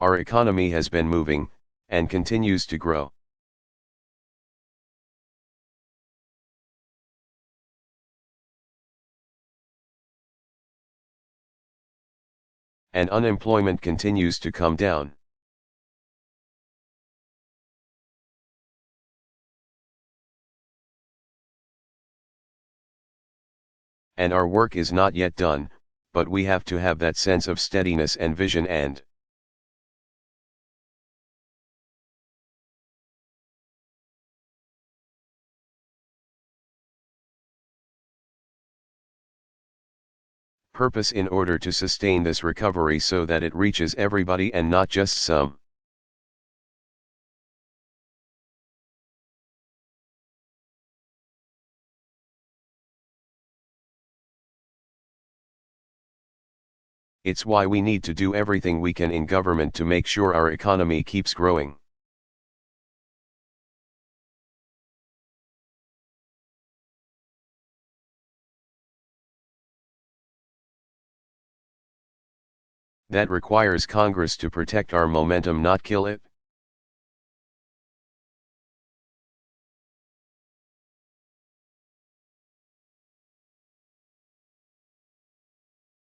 our economy has been moving, and continues to grow. And unemployment continues to come down. And our work is not yet done, but we have to have that sense of steadiness and vision and purpose in order to sustain this recovery so that it reaches everybody and not just some. It's why we need to do everything we can in government to make sure our economy keeps growing. That requires Congress to protect our momentum, not kill it.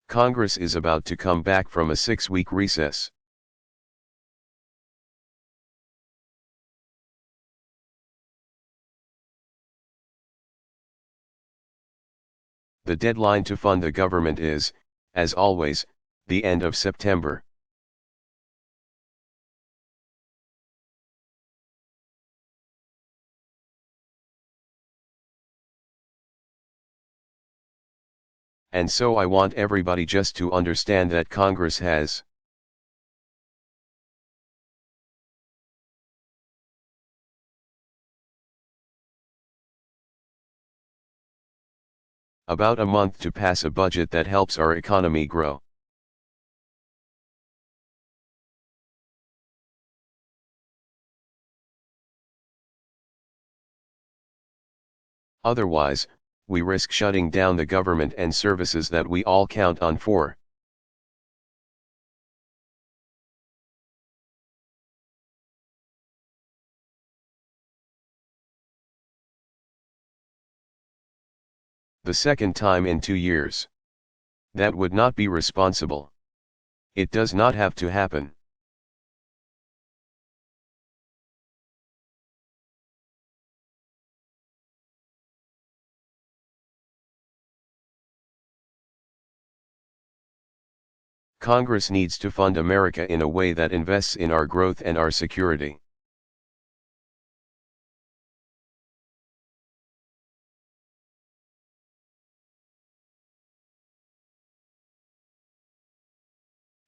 Congress is about to come back from a 6-week recess. The deadline to fund the government is, as always, the end of September. And so I want everybody just to understand that Congress has about a month to pass a budget that helps our economy grow. Otherwise, we risk shutting down the government and services that we all count on for. The second time in 2 years. That would not be responsible. It does not have to happen. Congress needs to fund America in a way that invests in our growth and our security.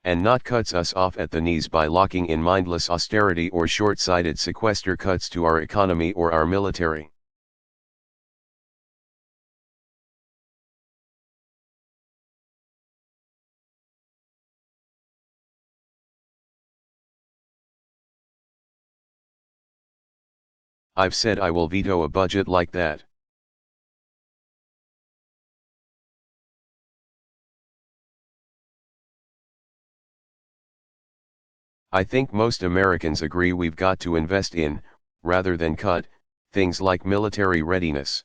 And not cuts us off at the knees by locking in mindless austerity or short-sighted sequester cuts to our economy or our military. I've said I will veto a budget like that. I think most Americans agree we've got to invest in, rather than cut, things like military readiness.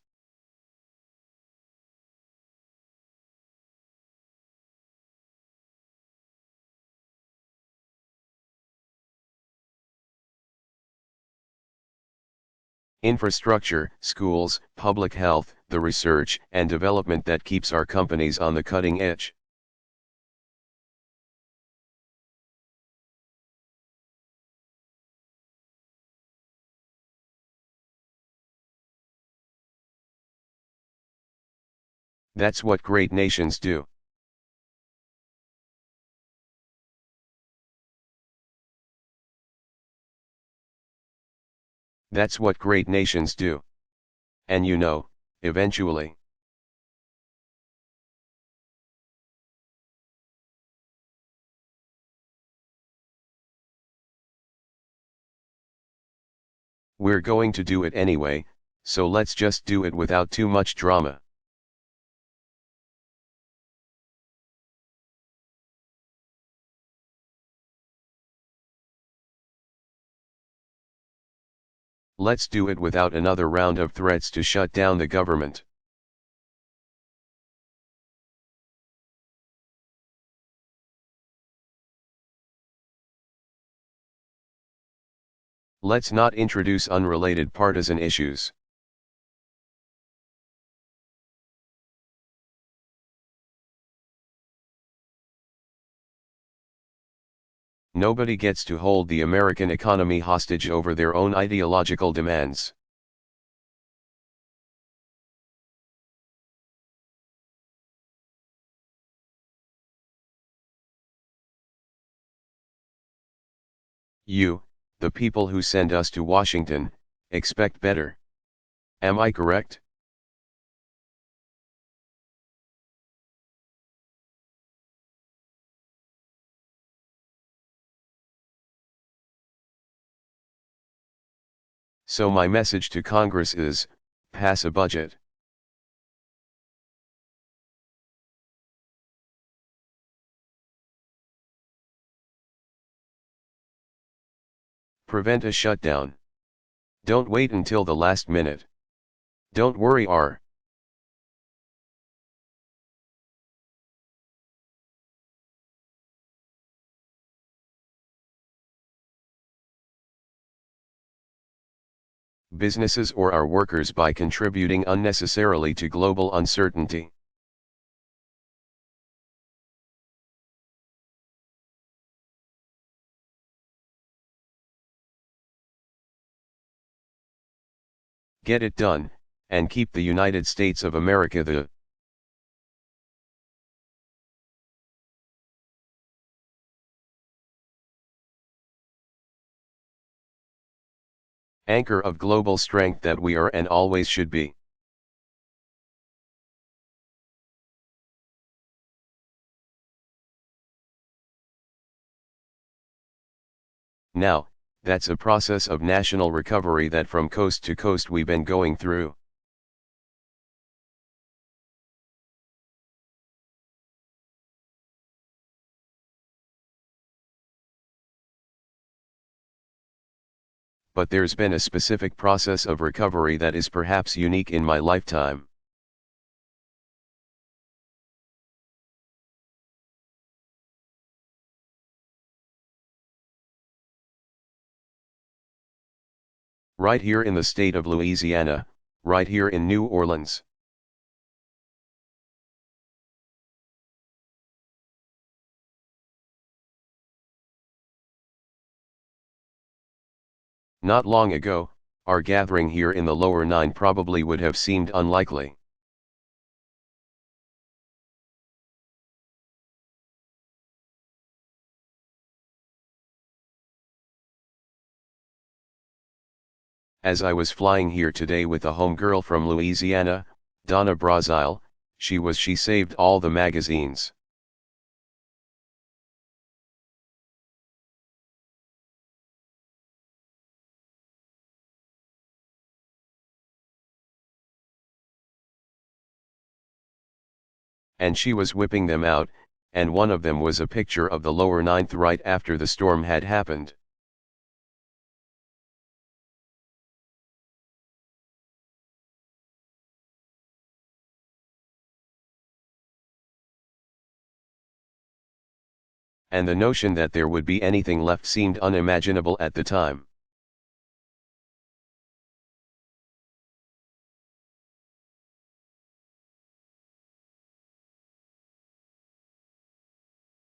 Infrastructure, schools, public health, the research and development that keeps our companies on the cutting edge. That's what great nations do. That's what great nations do. And you know, eventually. We're going to do it anyway, so let's just do it without too much drama. Let's do it without another round of threats to shut down the government. Let's not introduce unrelated partisan issues. Nobody gets to hold the American economy hostage over their own ideological demands. You, the people who send us to Washington, expect better. Am I correct? So my message to Congress is, pass a budget. Prevent a shutdown. Don't wait until the last minute. Don't worry, our businesses or our workers by contributing unnecessarily to global uncertainty. Get it done, and keep the United States of America the anchor of global strength that we are and always should be. Now, that's a process of national recovery that from coast to coast we've been going through. But there's been a specific process of recovery that is perhaps unique in my lifetime. Right here in the state of Louisiana, right here in New Orleans. Not long ago, our gathering here in the lower Nine probably would have seemed unlikely. As I was flying here today with a homegirl from Louisiana, Donna Brazile, she saved all the magazines. And she was whipping them out, and one of them was a picture of the lower Ninth right after the storm had happened. And the notion that there would be anything left seemed unimaginable at the time.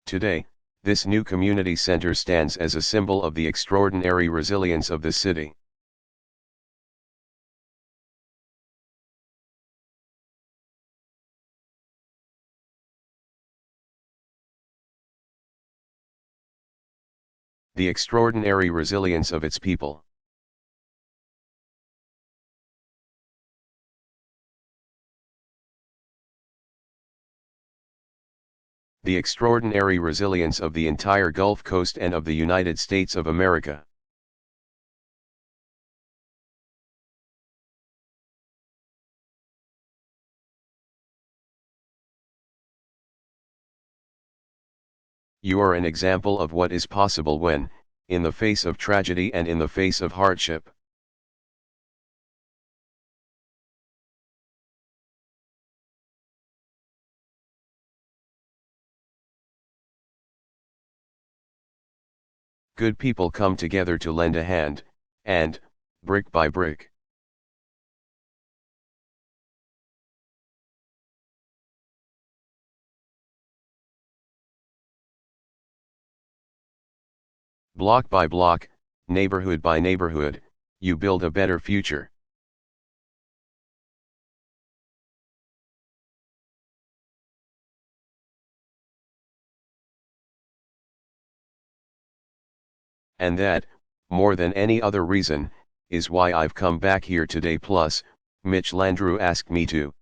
Today, this new community center stands as a symbol of the extraordinary resilience of the city. The extraordinary resilience of its people. The extraordinary resilience of the entire Gulf Coast and of the United States of America. You are an example of what is possible when, in the face of tragedy and in the face of hardship, Good people come together to lend a hand, and, brick by brick, block by block, neighborhood by neighborhood, you build a better future. And that, more than any other reason, is why I've come back here today. Plus, Mitch Landrieu asked me to.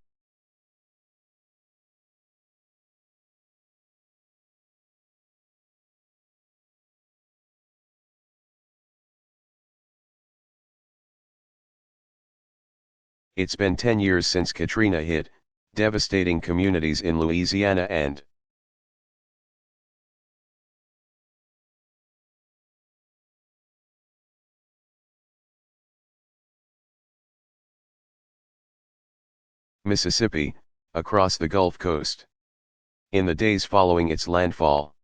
It's been 10 years since Katrina hit, devastating communities in Louisiana and Mississippi, across the Gulf Coast. In the days following its landfall,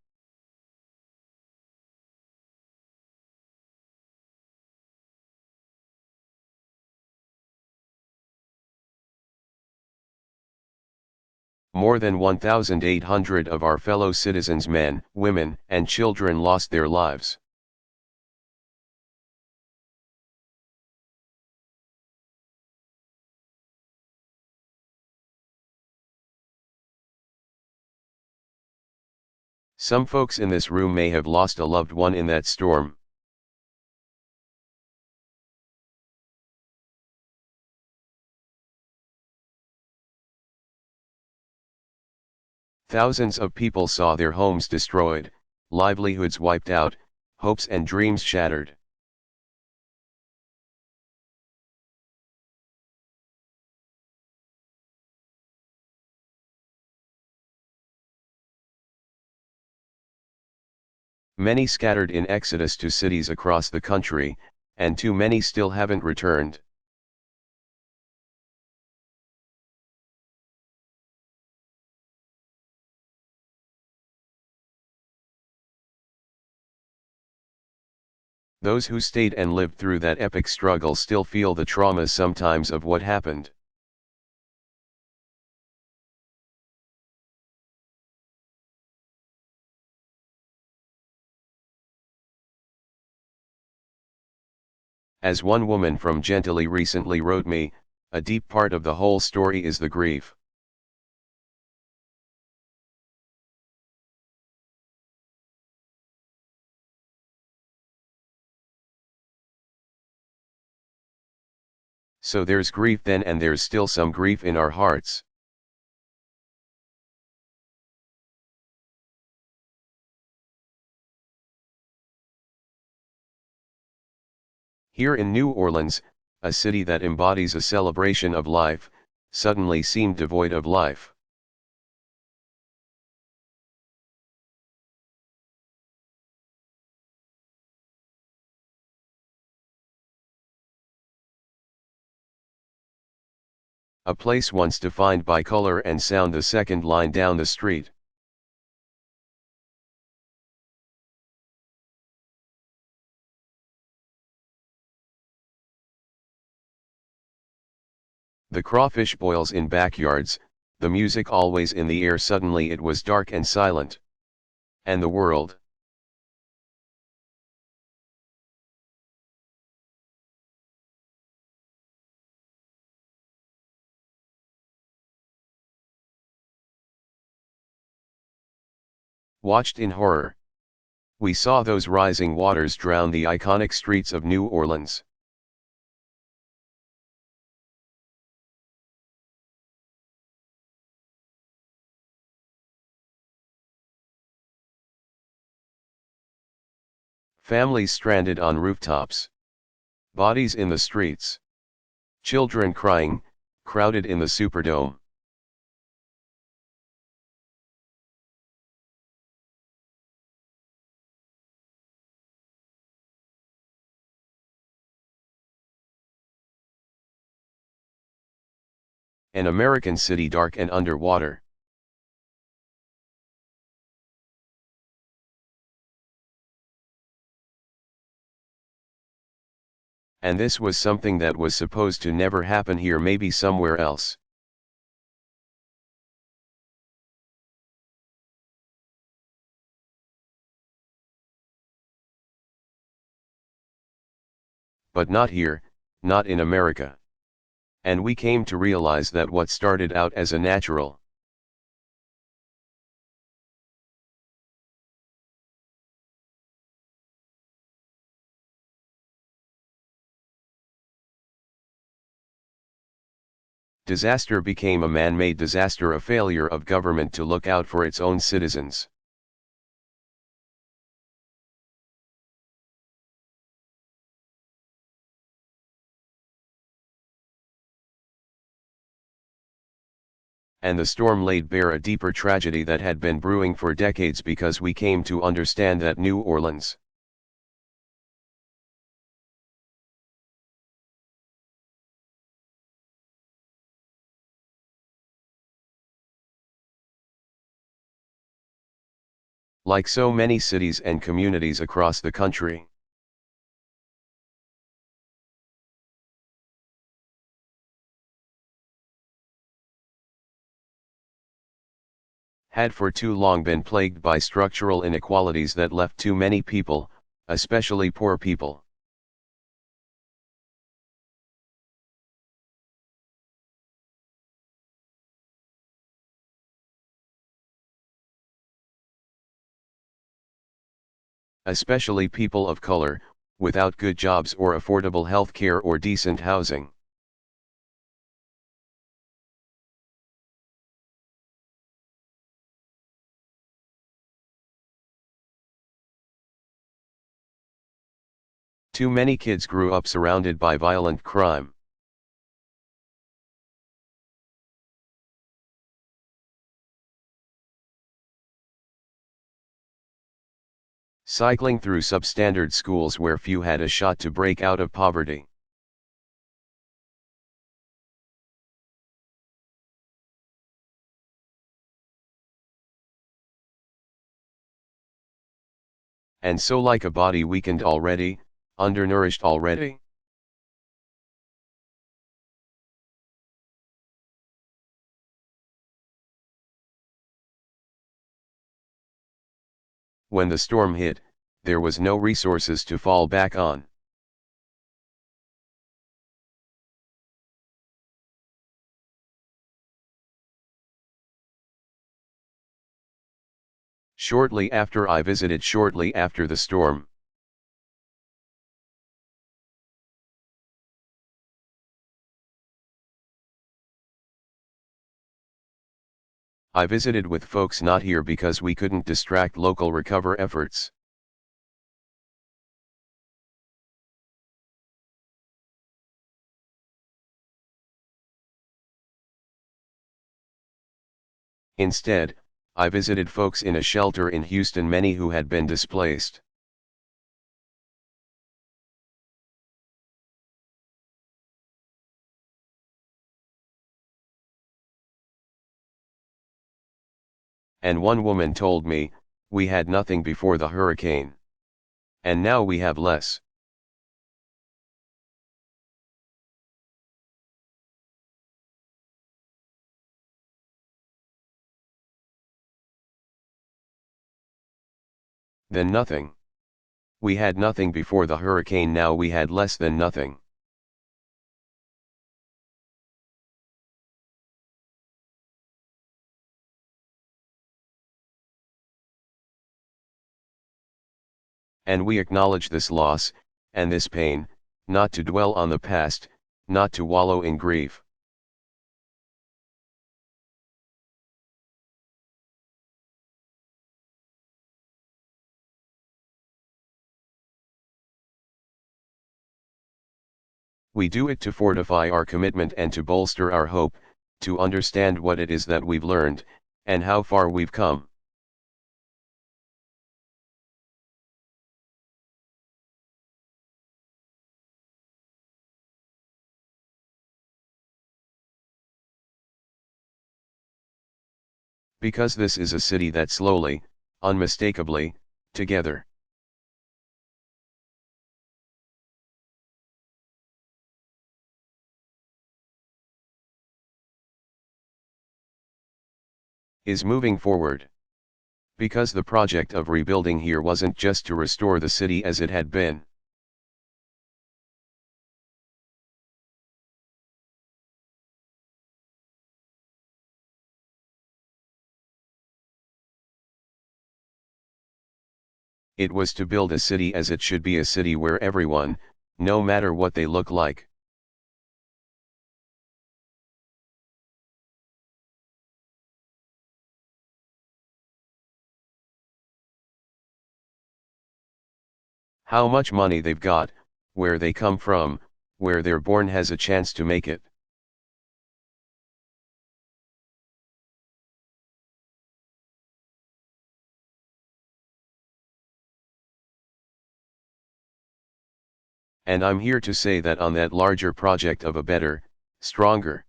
more than 1,800 of our fellow citizens, men, women, and children, lost their lives. Some folks in this room may have lost a loved one in that storm. Thousands of people saw their homes destroyed, livelihoods wiped out, hopes and dreams shattered. Many scattered in exodus to cities across the country, and too many still haven't returned. Those who stayed and lived through that epic struggle still feel the traumas sometimes of what happened. As one woman from Gentilly recently wrote me, a deep part of the whole story is the grief. So there's grief then, and there's still some grief in our hearts. Here in New Orleans, a city that embodies a celebration of life, suddenly seemed devoid of life. A place once defined by color and sound, the second line down the street. The crawfish boils in backyards, the music always in the air. Suddenly it was dark and silent. And the world. Watched in horror. We saw those rising waters drown the iconic streets of New Orleans. Families stranded on rooftops. Bodies in the streets. Children crying, crowded in the Superdome. An American city dark and underwater. And this was something that was supposed to never happen here, maybe somewhere else. But not here, not in America. And we came to realize that what started out as a natural disaster became a man-made disaster, a failure of government to look out for its own citizens. And the storm laid bare a deeper tragedy that had been brewing for decades, because we came to understand that New Orleans like so many cities and communities across the country, had for too long been plagued by structural inequalities that left too many people, especially poor people, especially people of color, without good jobs or affordable health care or decent housing. Too many kids grew up surrounded by violent crime. Cycling through substandard schools where few had a shot to break out of poverty. And so, like a body weakened already, undernourished already, when the storm hit, there was no resources to fall back on. Shortly after the storm, I visited with folks not here because we couldn't distract local recover efforts. Instead, I visited folks in a shelter in Houston, many who had been displaced. And one woman told me, "We had nothing before the hurricane. And now we have less." Then nothing. We had nothing before the hurricane, now we had less than nothing. And we acknowledge this loss, and this pain, not to dwell on the past, not to wallow in grief. We do it to fortify our commitment and to bolster our hope, to understand what it is that we've learned, and how far we've come. Because this is a city that slowly, unmistakably, together, is moving forward. Because the project of rebuilding here wasn't just to restore the city as it had been. It was to build a city as it should be, a city where everyone, no matter what they look like, how much money they've got, where they come from, where they're born, has a chance to make it. And I'm here to say that on that larger project of a better, stronger,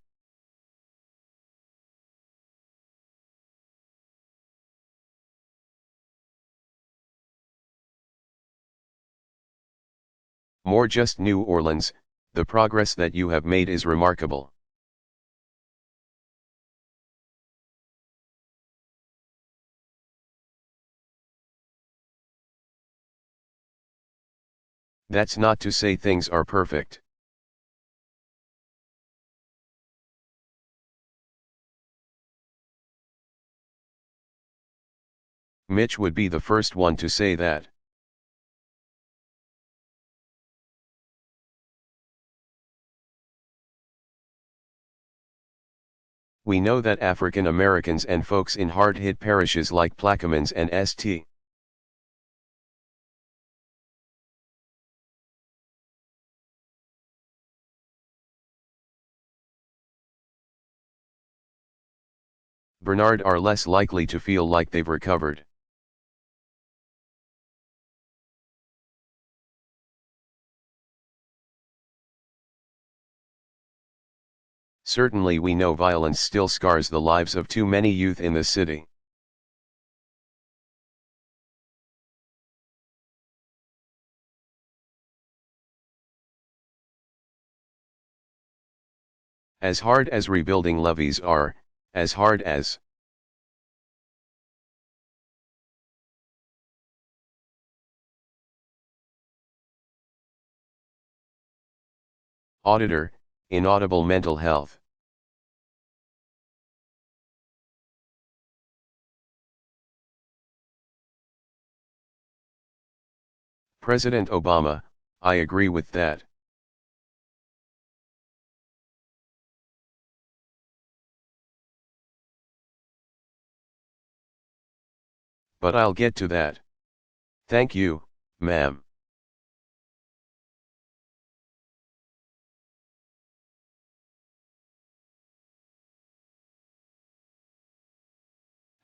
more just New Orleans, the progress that you have made is remarkable. That's not to say things are perfect. Mitch would be the first one to say that. We know that African Americans and folks in hard-hit parishes like Plaquemines and St. Bernard are less likely to feel like they've recovered. Certainly we know violence still scars the lives of too many youth in the city. As hard as rebuilding levees are, as hard as auditor, inaudible mental health. President Obama, I agree with that. But I'll get to that. Thank you, ma'am.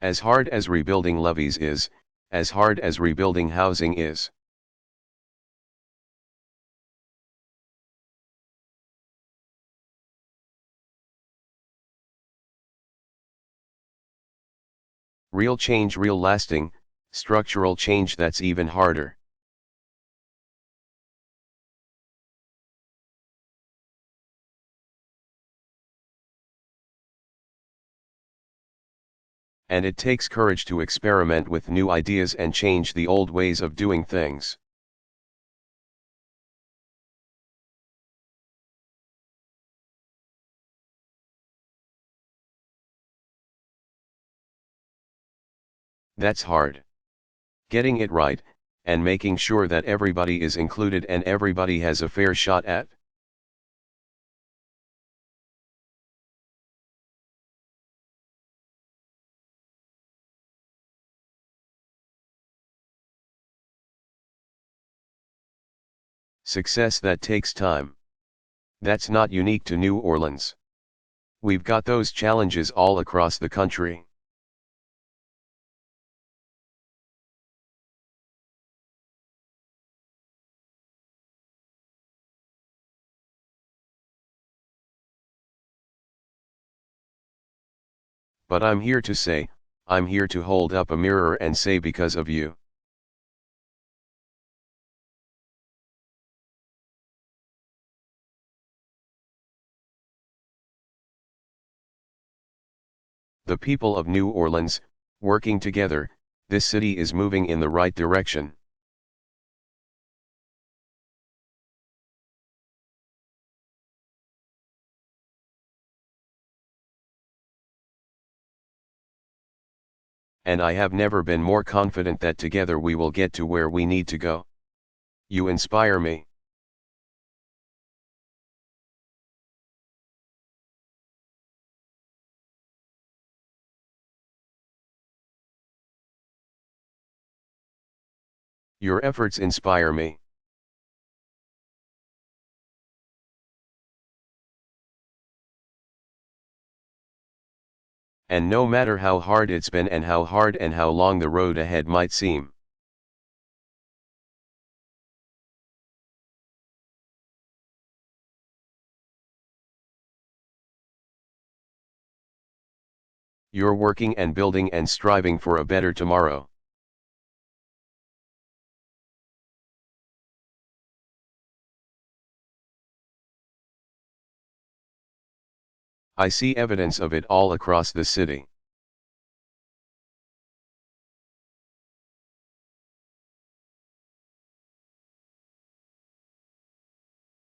As hard as rebuilding levees is, as hard as rebuilding housing is. Real change, real lasting, structural change, that's even harder. And it takes courage to experiment with new ideas and change the old ways of doing things. That's hard. Getting it right, and making sure that everybody is included and everybody has a fair shot at. Success that takes time. That's not unique to New Orleans. We've got those challenges all across the country. But I'm here to say, I'm here to hold up a mirror and say, because of you. The people of New Orleans, working together, this city is moving in the right direction. And I have never been more confident that together we will get to where we need to go. You inspire me. Your efforts inspire me. And no matter how hard it's been and how hard and how long the road ahead might seem, you're working and building and striving for a better tomorrow. I see evidence of it all across the city.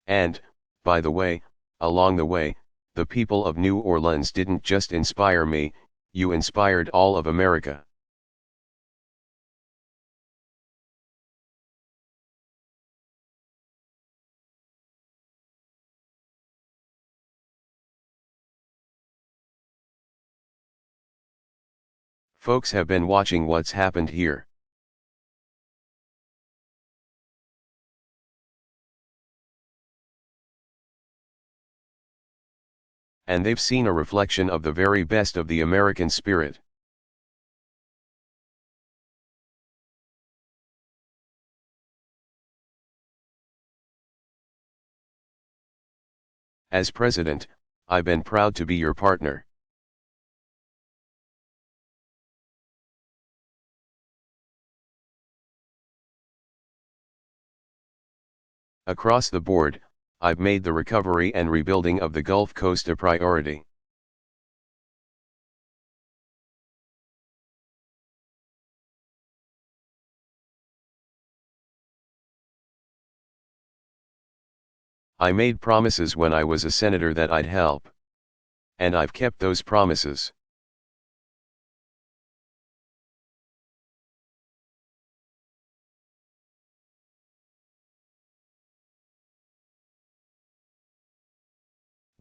And, by the way, along the way, the people of New Orleans didn't just inspire me, you inspired all of America. Folks have been watching what's happened here. And they've seen a reflection of the very best of the American spirit. As president, I've been proud to be your partner. Across the board, I've made the recovery and rebuilding of the Gulf Coast a priority. I made promises when I was a senator that I'd help. And I've kept those promises.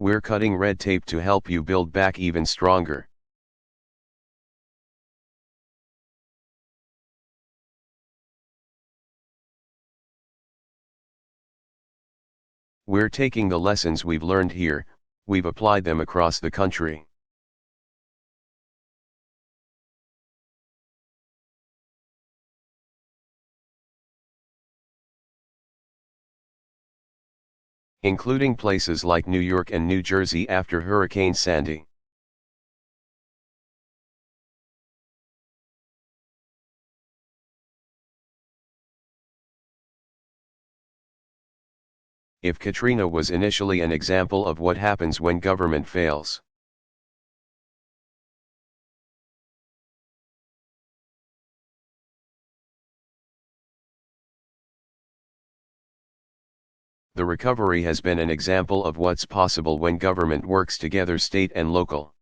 We're cutting red tape to help you build back even stronger. We're taking the lessons we've learned here, we've applied them across the country. Including places like New York and New Jersey after Hurricane Sandy. If Katrina was initially an example of what happens when government fails, the recovery has been an example of what's possible when government works together, state and local.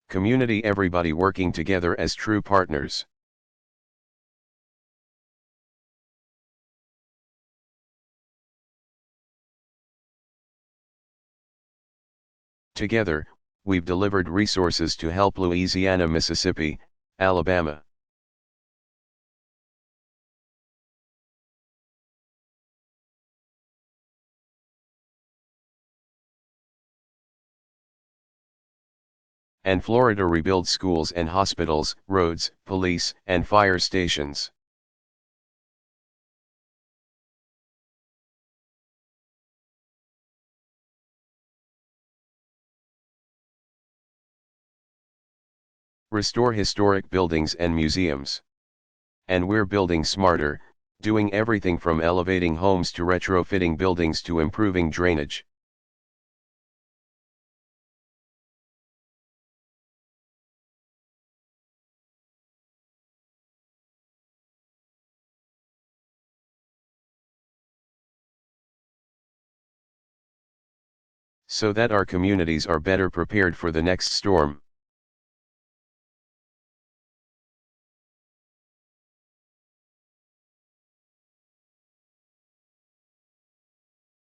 Community, everybody working together as true partners. Together, we've delivered resources to help Louisiana, Mississippi, Alabama. And Florida rebuild schools and hospitals, roads, police, and fire stations. Restore historic buildings and museums. And we're building smarter, doing everything from elevating homes to retrofitting buildings to improving drainage. So that our communities are better prepared for the next storm.